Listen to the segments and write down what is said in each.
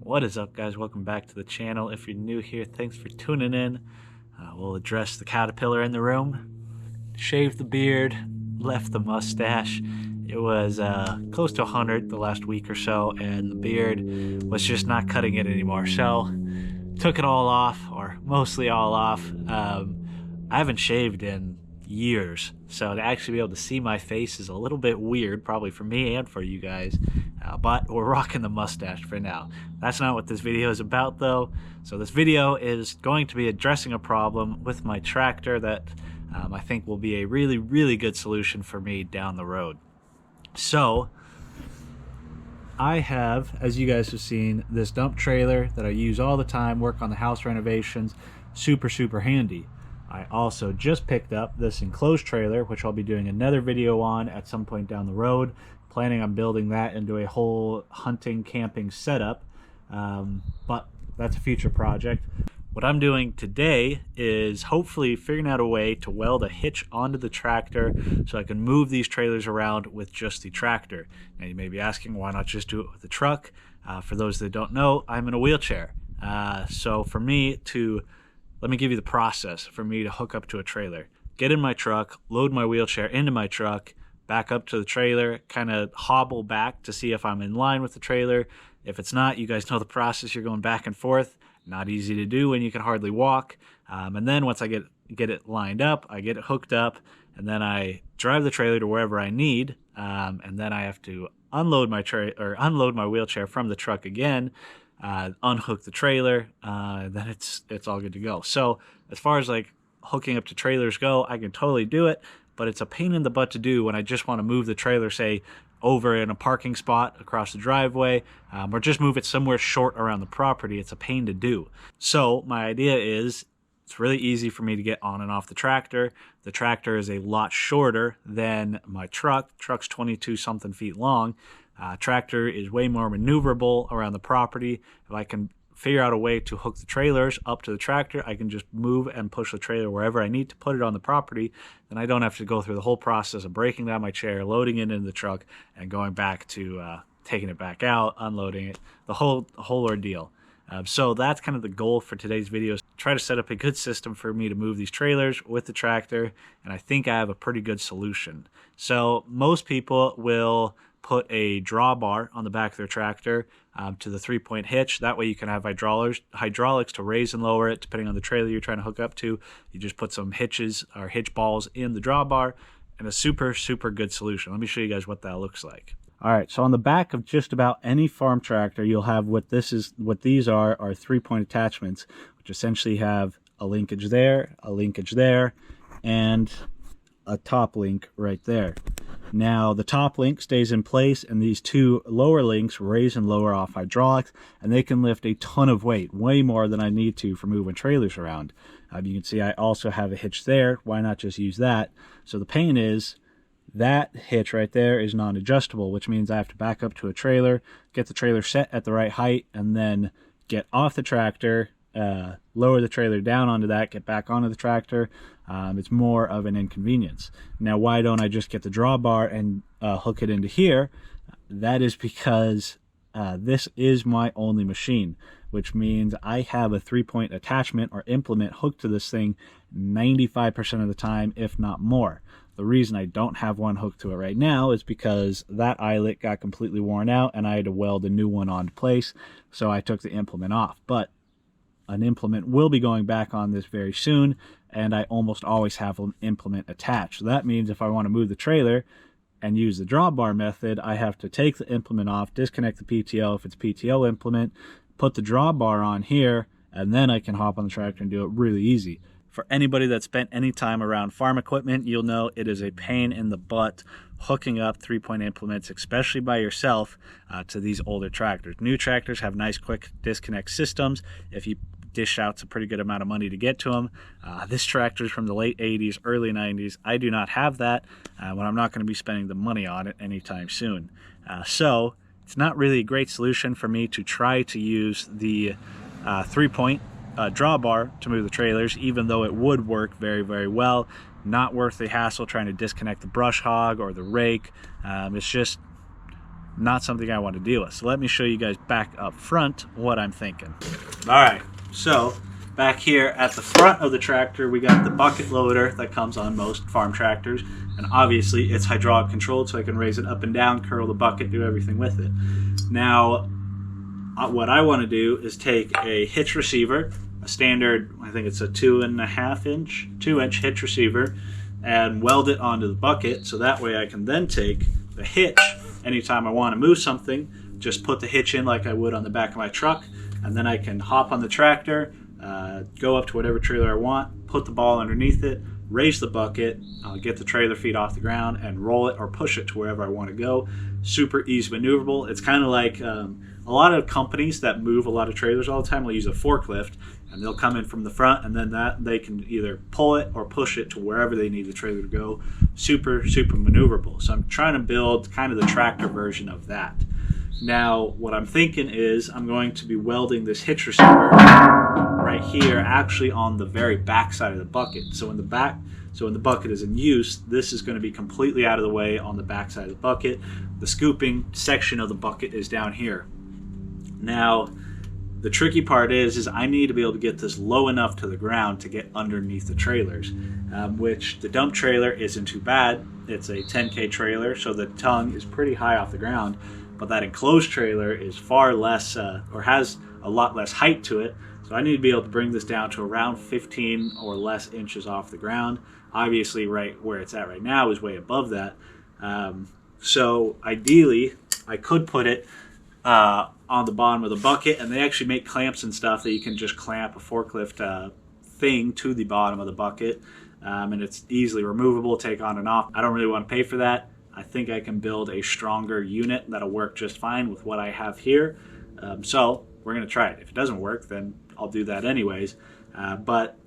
What is up, guys? Welcome back to the channel. If you're new here, thanks for tuning in. We'll address the caterpillar in the room. Shaved the beard, left the mustache. It was close to 100 the last week or so, and the beard was just not cutting it anymore. So took it all off, or mostly all off. I haven't shaved in years, so to actually be able to see my face is a little bit weird, probably for me and for you guys, but we're rocking the mustache for now. That's not what this video is about, though. So this video is going to be addressing a problem with my tractor that I think will be a really good solution for me down the road. So I have, as you guys have seen, this dump trailer that I use all the time, work on the house renovations. Super handy. I also just picked up this enclosed trailer, which I'll be doing another video on at some point down the road. Planning on building that into a whole hunting, camping setup, but that's a future project. What I'm doing today is hopefully figuring out a way to weld a hitch onto the tractor so I can move these trailers around with just the tractor. Now you may be asking, why not just do it with the truck? For those that don't know, I'm in a wheelchair. So for me to let me give you the process for me to hook up to a trailer. Get in my truck, load my wheelchair into my truck, back up to the trailer, kind of hobble back to see if I'm in line with the trailer. If it's not, you guys know the process. You're going back and forth. Not easy to do when you can hardly walk. And then once I get it lined up, I get it hooked up, and then I drive the trailer to wherever I need. And then I have to unload my wheelchair from the truck again. Unhook the trailer, then it's all good to go. So as far as like hooking up to trailers go, I can totally do it, but it's a pain in the butt to do when I just want to move the trailer, say, over in a parking spot across the driveway, or just move it somewhere short around the property. It's a pain to do. So my idea is it's really easy for me to get on and off the tractor. The tractor is a lot shorter than my truck. Truck's 22 something feet long. Tractor is way more maneuverable around the property. If I can figure out a way to hook the trailers up to the tractor, I can just move and push the trailer wherever I need to put it on the property. Then I don't have to go through the whole process of breaking down my chair, loading it into the truck, and going back to taking it back out, unloading it, the whole ordeal. So that's kind of the goal for today's video, is try to set up a good system for me to move these trailers with the tractor, and I think I have a pretty good solution. So most people will put a drawbar on the back of their tractor to the 3-point hitch. That way you can have hydraulics to raise and lower it depending on the trailer you're trying to hook up to. You just put some hitches or hitch balls in the drawbar, and a super good solution. Let me show you guys what that looks like. All right, so on the back of just about any farm tractor, you'll have what these are 3-point attachments, which essentially have a linkage there, and a top link right there. Now the top link stays in place, and these two lower links raise and lower off hydraulics, and they can lift a ton of weight, way more than I need to for moving trailers around. You can see I also have a hitch there. Why not just use that? So the pain is that hitch right there is non-adjustable, which means I have to back up to a trailer, get the trailer set at the right height, and then get off the tractor, lower the trailer down onto that, get back onto the tractor. It's more of an inconvenience. Now, why don't I just get the drawbar and hook it into here? That is because this is my only machine, which means I have a 3-point attachment or implement hooked to this thing 95% of the time, if not more. The reason I don't have one hooked to it right now is because that eyelet got completely worn out and I had to weld a new one onto place, so I took the implement off. But an implement will be going back on this very soon, and I almost always have an implement attached. So that means if I want to move the trailer and use the drawbar method, I have to take the implement off, disconnect the PTO if it's PTO implement, put the drawbar on here, and then I can hop on the tractor and do it really easy. For anybody that spent any time around farm equipment, you'll know it is a pain in the butt hooking up 3-point implements, especially by yourself, to these older tractors. New tractors have nice quick disconnect systems if you dish out a pretty good amount of money to get to them. This tractor is from the late 80s, early 90s. I do not have that, when I'm not going to be spending the money on it anytime soon. So it's not really a great solution for me to try to use the 3-point drawbar to move the trailers, even though it would work very well. Not worth the hassle trying to disconnect the brush hog or the rake. It's just not something I want to deal with. So let me show you guys back up front what I'm thinking. All right, so back here at the front of the tractor, we got the bucket loader that comes on most farm tractors. And obviously it's hydraulic controlled, so I can raise it up and down, curl the bucket, do everything with it. Now, what I want to do is take a hitch receiver, a standard, I think it's a 2.5-inch hitch receiver, and weld it onto the bucket, so that way I can then take the hitch anytime I want to move something, just put the hitch in like I would on the back of my truck, and then I can hop on the tractor, go up to whatever trailer I want, put the ball underneath it, raise the bucket, get the trailer feet off the ground, and roll it or push it to wherever I want to go. Super easy maneuverable. It's kind of like a lot of companies that move a lot of trailers all the time will use a forklift, and they'll come in from the front, and then they can either pull it or push it to wherever they need the trailer to go. Super maneuverable. So I'm trying to build kind of the tractor version of that. Now, what I'm thinking is I'm going to be welding this hitch receiver right here, actually on the very back side of the bucket. So when the bucket is in use, this is going to be completely out of the way on the back side of the bucket. The scooping section of the bucket is down here. Now, the tricky part is I need to be able to get this low enough to the ground to get underneath the trailers, which the dump trailer isn't too bad. It's a 10K trailer, so the tongue is pretty high off the ground. But that enclosed trailer is far less, or has a lot less height to it. So I need to be able to bring this down to around 15 or less inches off the ground. Obviously, right where it's at right now is way above that. So ideally, I could put it on the bottom of the bucket, and they actually make clamps and stuff that you can just clamp a forklift thing to the bottom of the bucket, and it's easily removable, take on and off. I don't really want to pay for that. I think I can build a stronger unit that'll work just fine with what I have here. So we're going to try it. If it doesn't work, then I'll do that anyways. But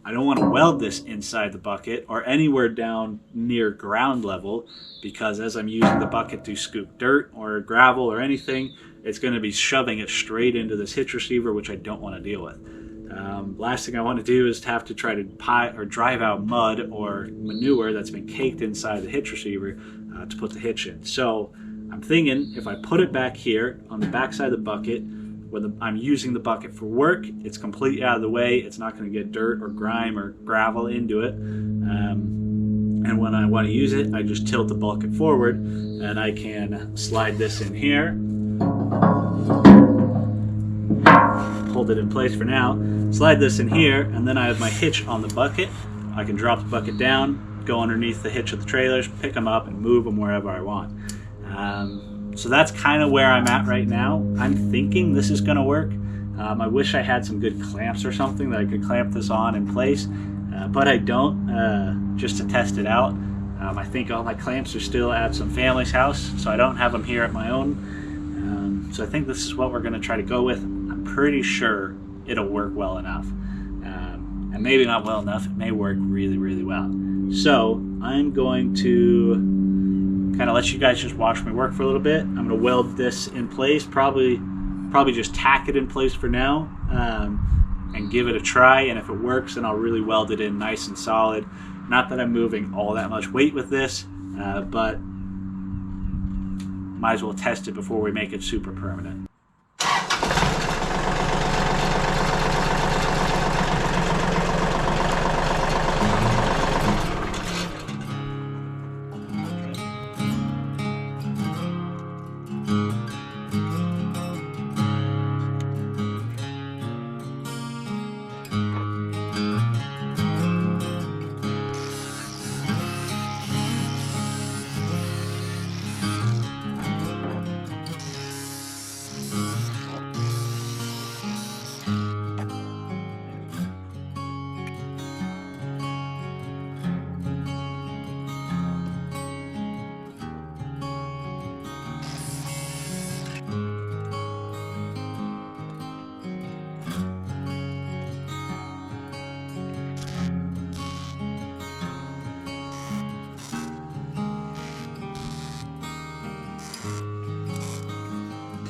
I don't want to weld this inside the bucket or anywhere down near ground level, because as I'm using the bucket to scoop dirt or gravel or anything, it's going to be shoving it straight into this hitch receiver, which I don't want to deal with. Last thing I want to do is have to try to drive out mud or manure that's been caked inside the hitch receiver to put the hitch in. So I'm thinking if I put it back here on the back side of the bucket, when I'm using the bucket for work, it's completely out of the way. It's not going to get dirt or grime or gravel into it. And when I want to use it, I just tilt the bucket forward, and I can slide this in here. Hold it in place for now. Slide this in here, and then I have my hitch on the bucket. I can drop the bucket down, go underneath the hitch of the trailers, pick them up, and move them wherever I want. So that's kind of where I'm at right now. I'm thinking this is going to work. I wish I had some good clamps or something that I could clamp this on in place, but I don't, just to test it out. I think all my clamps are still at some family's house, so I don't have them here at my own. So I think this is what we're going to try to go with. I'm pretty sure it'll work well enough. And maybe not well enough, it may work really well. So I'm going to kind of let you guys just watch me work for a little bit. I'm going to weld this in place, probably just tack it in place for now, and give it a try. And if it works, then I'll really weld it in nice and solid. Not that I'm moving all that much weight with this, but might as well test it before we make it super permanent.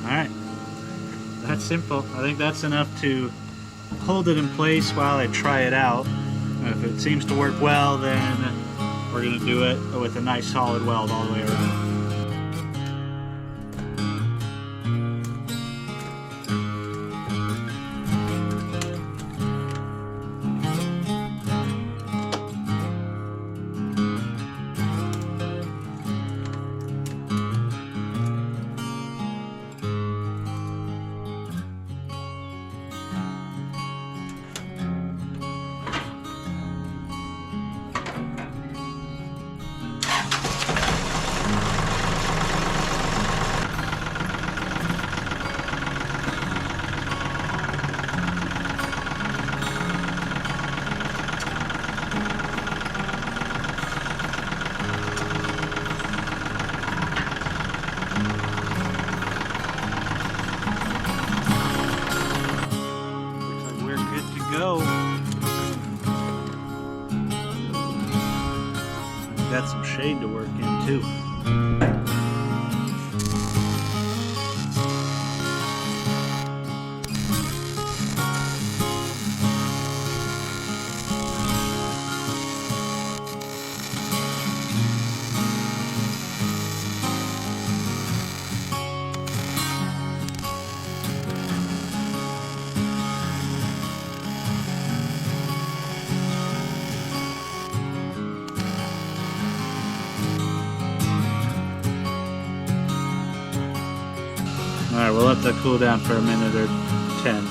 Alright, that's simple. I think that's enough to hold it in place while I try it out. And if it seems to work well, then we're going to do it with a nice solid weld all the way around. shade to work in too. Alright, we'll let that cool down for a minute or 10.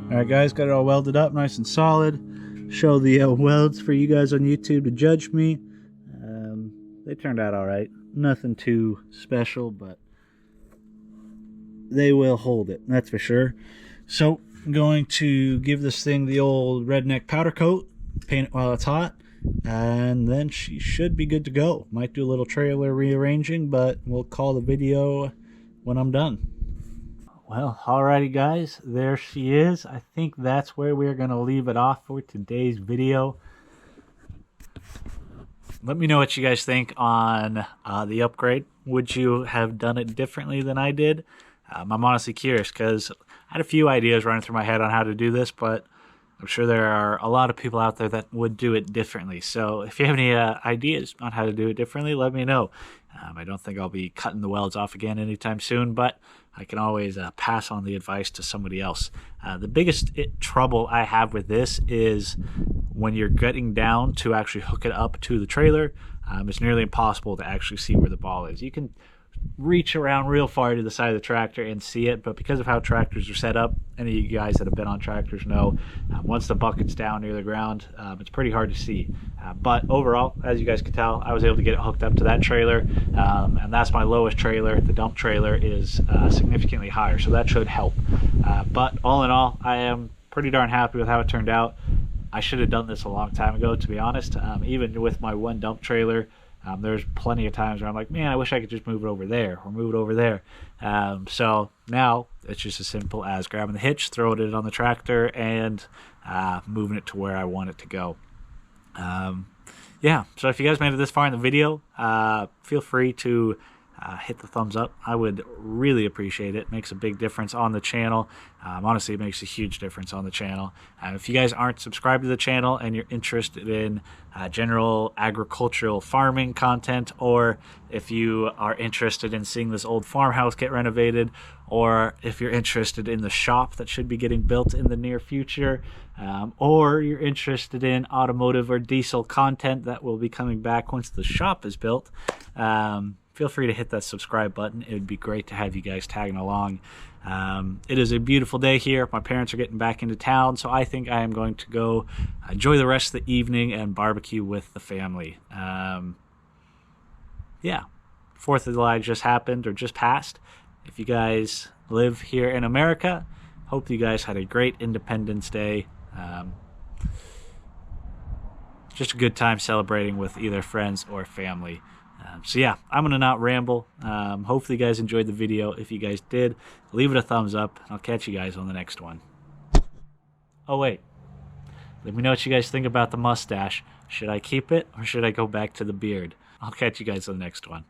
Alright guys, got it all welded up nice and solid. Show the welds for you guys on YouTube to judge me. They turned out alright. Nothing too special, but they will hold it, that's for sure. So I'm going to give this thing the old redneck powder coat, paint it while it's hot, and then she should be good to go. Might do a little trailer rearranging, but we'll call the video when I'm done. Well, alrighty guys, there she is. I think that's where we're going to leave it off for today's video. Let me know what you guys think on the upgrade. Would you have done it differently than I did? I'm honestly curious because I had a few ideas running through my head on how to do this, but I'm sure there are a lot of people out there that would do it differently. So if you have any ideas on how to do it differently, let me know. I don't think I'll be cutting the welds off again anytime soon, but I can always pass on the advice to somebody else. The biggest trouble I have with this is when you're getting down to actually hook it up to the trailer, it's nearly impossible to actually see where the ball is. You can reach around real far to the side of the tractor and see it, but because of how tractors are set up, any of you guys that have been on tractors know, once the bucket's down near the ground, it's pretty hard to see. But overall, as you guys can tell, I was able to get it hooked up to that trailer, and that's my lowest trailer. The dump trailer is significantly higher, so that should help. But all in all, I am pretty darn happy with how it turned out. I should have done this a long time ago, to be honest. Even with my one dump trailer, there's plenty of times where I'm like, man, I wish I could just move it over there or move it over there. So now it's just as simple as grabbing the hitch, throwing it on the tractor, and moving it to where I want it to go. Yeah, so if you guys made it this far in the video, feel free to hit the thumbs up. I would really appreciate it. It makes a big difference on the channel. Honestly, it makes a huge difference on the channel. If you guys aren't subscribed to the channel and you're interested in general agricultural farming content, or if you are interested in seeing this old farmhouse get renovated, or if you're interested in the shop that should be getting built in the near future, or you're interested in automotive or diesel content that will be coming back once the shop is built, feel free to hit that subscribe button. It would be great to have you guys tagging along. It is a beautiful day here. My parents are getting back into town, so I think I am going to go enjoy the rest of the evening and barbecue with the family. Yeah, 4th of July just happened or just passed. If you guys live here in America, hope you guys had a great Independence Day. Just a good time celebrating with either friends or family. So yeah, I'm going to not ramble. Hopefully you guys enjoyed the video. If you guys did, leave it a thumbs up. I'll catch you guys on the next one. Oh wait, let me know what you guys think about the mustache. Should I keep it or should I go back to the beard? I'll catch you guys on the next one.